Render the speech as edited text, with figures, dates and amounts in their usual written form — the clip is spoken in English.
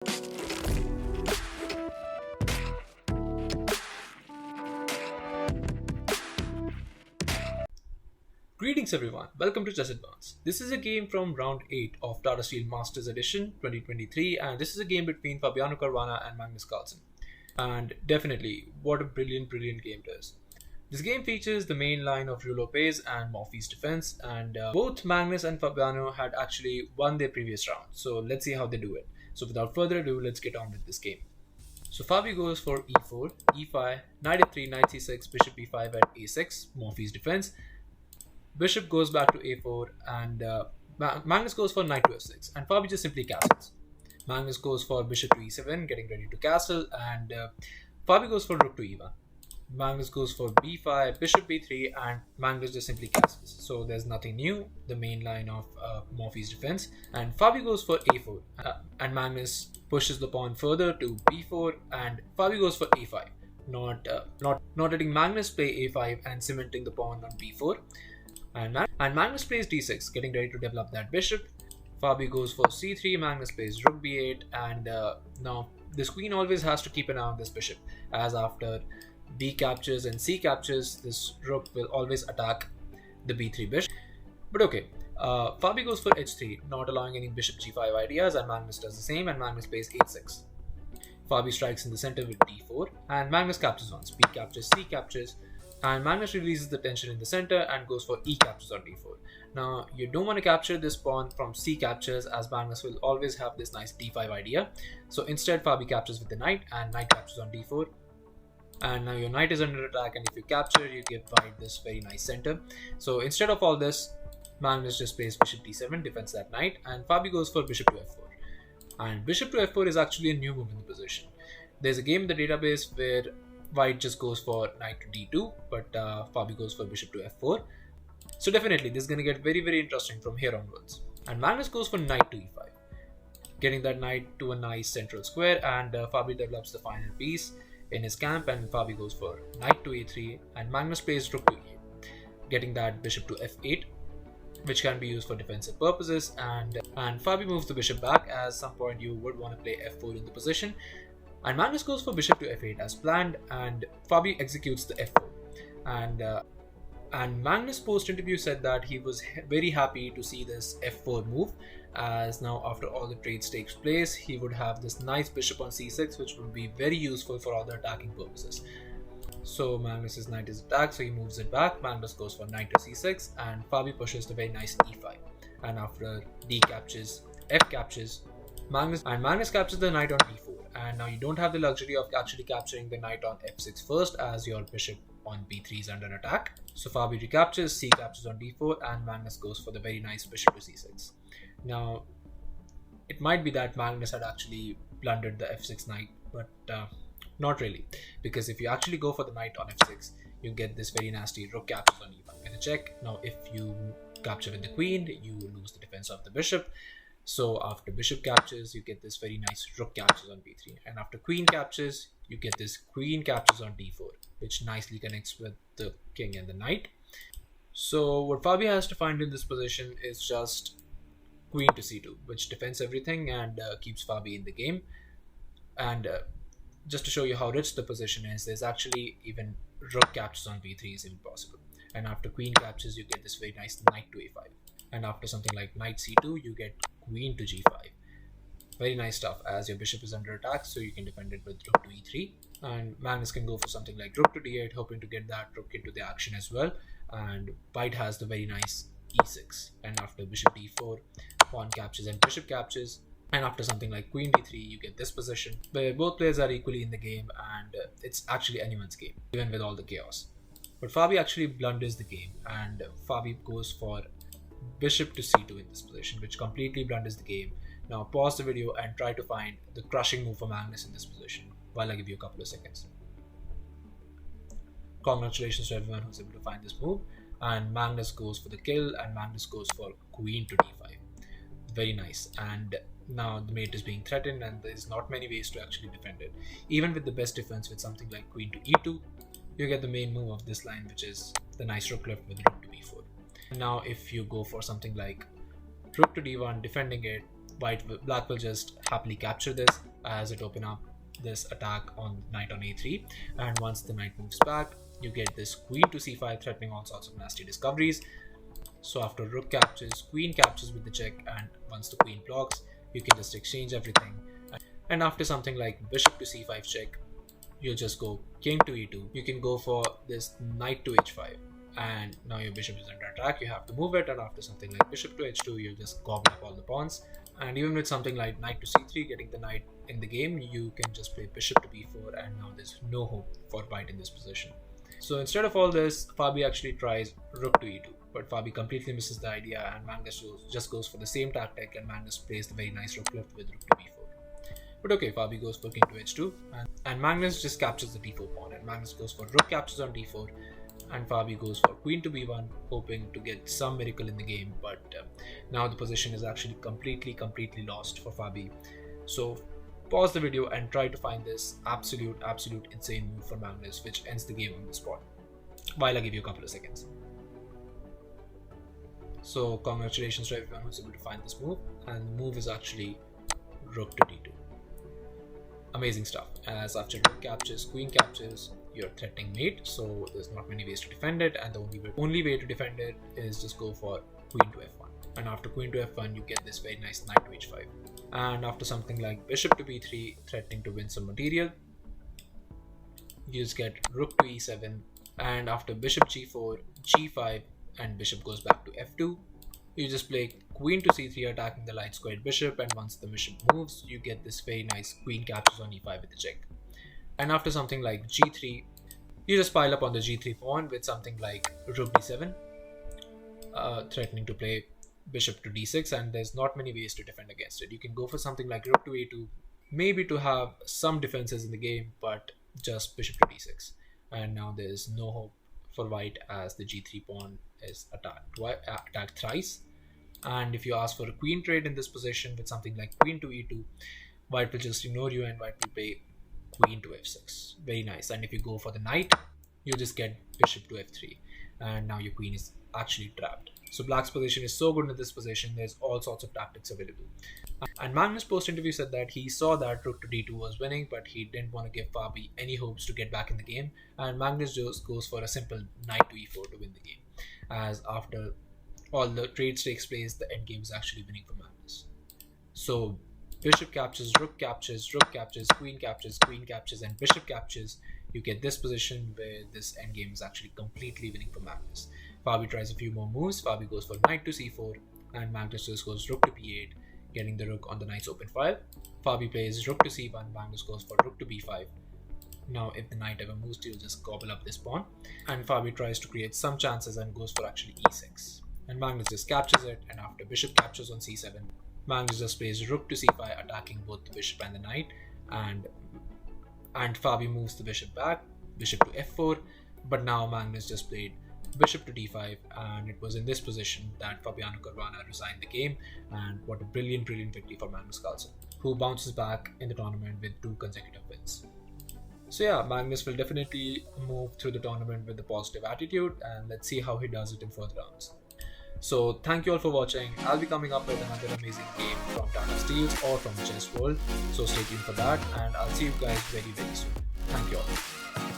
Greetings everyone, welcome to Chess Advance. This is a game from round 8 of Tata Steel Masters Edition 2023, and this is a game between Fabiano Caruana and Magnus Carlsen. And definitely, what a brilliant game it is. This game features the main line of Rouleau's and Morphy's defense, and both Magnus and Fabiano had actually won their previous round, so let's see how they do it. So without further ado, let's get on with this game. So Fabi goes for e4, e5, knight f3, knight c6, bishop e5 at a6, Morphy's defense. Bishop goes back to a4 and Magnus goes for knight to f6 and Fabi just simply castles. Magnus goes for bishop to e7, getting ready to castle, and Fabi goes for rook to e1. Magnus goes for b5, bishop b3, and Magnus just simply castles. So there's nothing new, the main line of Morphy's defense. And Fabi goes for a4 and Magnus pushes the pawn further to b4 and Fabi goes for a5, not letting Magnus play a5 and cementing the pawn on b4. And Magnus plays d6, getting ready to develop that bishop. Fabi goes for c3, Magnus plays rook b8, and now this queen always has to keep an eye on this bishop, as after b captures and c captures, this rook will always attack the b3 bishop. But okay, Fabi goes for h3, not allowing any bishop g5 ideas, and Magnus does the same, and Magnus plays h6. Fabi strikes in the center with d4, and Magnus captures once, b captures, c captures, and Magnus releases the tension in the center and goes for e captures on d4. Now, you don't want to capture this pawn from c captures, as Magnus will always have this nice d5 idea. So instead, Fabi captures with the knight and knight captures on d4. And now your knight is under attack, and if you capture, you give white this very nice center. So instead of all this, Magnus just plays bishop d7, defends that knight, and Fabi goes for bishop to f4. And bishop to f4 is actually a new move in the position. There's a game in the database where white just goes for knight to d2, but Fabi goes for bishop to f4. So definitely this is going to get very interesting from here onwards. And Magnus goes for knight to e5, getting that knight to a nice central square, and Fabi develops the final piece in his camp, and Fabi goes for knight to a3, and Magnus plays rook to e8, getting that bishop to f8, which can be used for defensive purposes, and Fabi moves the bishop back, as some point you would want to play f4 in the position. And Magnus goes for bishop to f8 as planned, and Fabi executes the f4. And Magnus post-interview said that he was very happy to see this f4 move, as now after all the trades takes place, he would have this nice bishop on c6, which would be very useful for other attacking purposes. So Magnus's knight is attacked, so he moves it back. Magnus goes for knight to c6, and Fabi pushes the very nice e5. And after d captures, f captures, Magnus captures the knight on d4, and now you don't have the luxury of actually capturing the knight on f6 first, as your bishop on b3 is under attack. So Fabi recaptures, c captures on d4, and Magnus goes for the very nice bishop to c6. Now, it might be that Magnus had actually blundered the f6 knight, but not really, because if you actually go for the knight on f6, you get this very nasty rook captures on e1 with a check. Now, if you capture with the queen, you lose the defense of the bishop. So after bishop captures, you get this very nice rook captures on b3, and after queen captures, you get this queen captures on d4, which nicely connects with the king and the knight. So what Fabi has to find in this position is just queen to c2, which defends everything and keeps Fabi in the game. And just to show you how rich the position is, there's actually even rook captures on b3 is impossible. And after queen captures, you get this very nice knight to a5. And after something like knight c2, you get queen to g5. Very nice stuff, as your bishop is under attack, so you can defend it with rook to e3. And Magnus can go for something like rook to d8, hoping to get that rook into the action as well. And white has the very nice e6. And after bishop d4, pawn captures and bishop captures. And after something like queen d3, you get this position where both players are equally in the game, and it's actually anyone's game, even with all the chaos. But Fabi actually blunders the game, and Fabi goes for bishop to c2 in this position, which completely blunders the game. Now pause the video and try to find the crushing move for Magnus in this position while I give you a couple of seconds. Congratulations to everyone who's able to find this move. And Magnus goes for the kill, and Magnus goes for queen to d5. Very nice. And now the mate is being threatened, and there's not many ways to actually defend it. Even with the best defense with something like queen to e2, you get the main move of this line, which is the nice rook left with rook to b4. Now if you go for something like rook to d1, defending it, Black will just happily capture this as it open up this attack on knight on a3, and once the knight moves back, you get this queen to c5 threatening all sorts of nasty discoveries. So after rook captures, queen captures with the check, and once the queen blocks, you can just exchange everything. And after something like bishop to c5 check, you'll just go king to e2. You can go for this knight to h5, and now your bishop is under attack. You have to move it, and after something like bishop to h2, you'll just gobble up all the pawns. And even with something like knight to c3, getting the knight in the game, you can just play bishop to b4, and now there's no hope for white in this position. So instead of all this, Fabi actually tries rook to e2, but Fabi completely misses the idea, and Magnus just goes for the same tactic, and Magnus plays the very nice rook lift with rook to b4. But okay, Fabi goes for king to h2, and Magnus just captures the d4 pawn, and Magnus goes for rook captures on d4, and Fabi goes for queen to b1, hoping to get some miracle in the game, but now the position is actually completely lost for Fabi. So pause the video and try to find this absolute insane move for Magnus, which ends the game on the spot, while I give you a couple of seconds. So congratulations to everyone who's able to find this move, and the move is actually rook to d2. Amazing stuff, as after rook captures, queen captures, you're threatening mate, so there's not many ways to defend it, and the only way to defend it is just go for queen to f1. And after queen to f1, you get this very nice knight to h5. And after something like bishop to b3, threatening to win some material, you just get rook to e7, and after bishop g4, g5, and bishop goes back to f2, you just play queen to c3, attacking the light squared bishop, and once the bishop moves, you get this very nice queen captures on e5 with the check. And after something like g3, you just pile up on the g3 pawn with something like rook d7, threatening to play bishop to d6, and there's not many ways to defend against it. You can go for something like rook to a2, maybe to have some defenses in the game, but just bishop to d6. And now there's no hope for white, as the g3 pawn is attacked thrice. And if you ask for a queen trade in this position with something like queen to e2, white will just ignore you, and white will play queen to f6. Very nice. And if you go for the knight, you just get bishop to f3, and now your queen is actually trapped. So black's position is so good in this position, there's all sorts of tactics available. And Magnus post-interview said that he saw that rook to d2 was winning, but he didn't want to give Fabi any hopes to get back in the game, and Magnus just goes for a simple knight to e4 to win the game, as after all the trades takes place, the endgame is actually winning for Magnus. So bishop captures, rook captures, queen captures, and bishop captures. You get this position where this endgame is actually completely winning for Magnus. Fabi tries a few more moves. Fabi goes for knight to c4, and Magnus just goes rook to b8, getting the rook on the knight's open file. Fabi plays rook to c1, Magnus goes for rook to b5. Now if the knight ever moves, he'll just gobble up this pawn, and Fabi tries to create some chances and goes for actually e6. And Magnus just captures it, and after bishop captures on c7, Magnus just plays rook to c5, attacking both the bishop and the knight, and Fabi moves the bishop back, bishop to f4, but now Magnus just played bishop to d5, and it was in this position that Fabiano Caruana resigned the game. And what a brilliant victory for Magnus Carlsen, who bounces back in the tournament with 2 consecutive wins. So yeah, Magnus will definitely move through the tournament with a positive attitude, and let's see how he does it in further rounds. So thank you all for watching. I'll be coming up with another amazing game from Tata Steel or from Chess World, so stay tuned for that, and I'll see you guys very soon. Thank you all.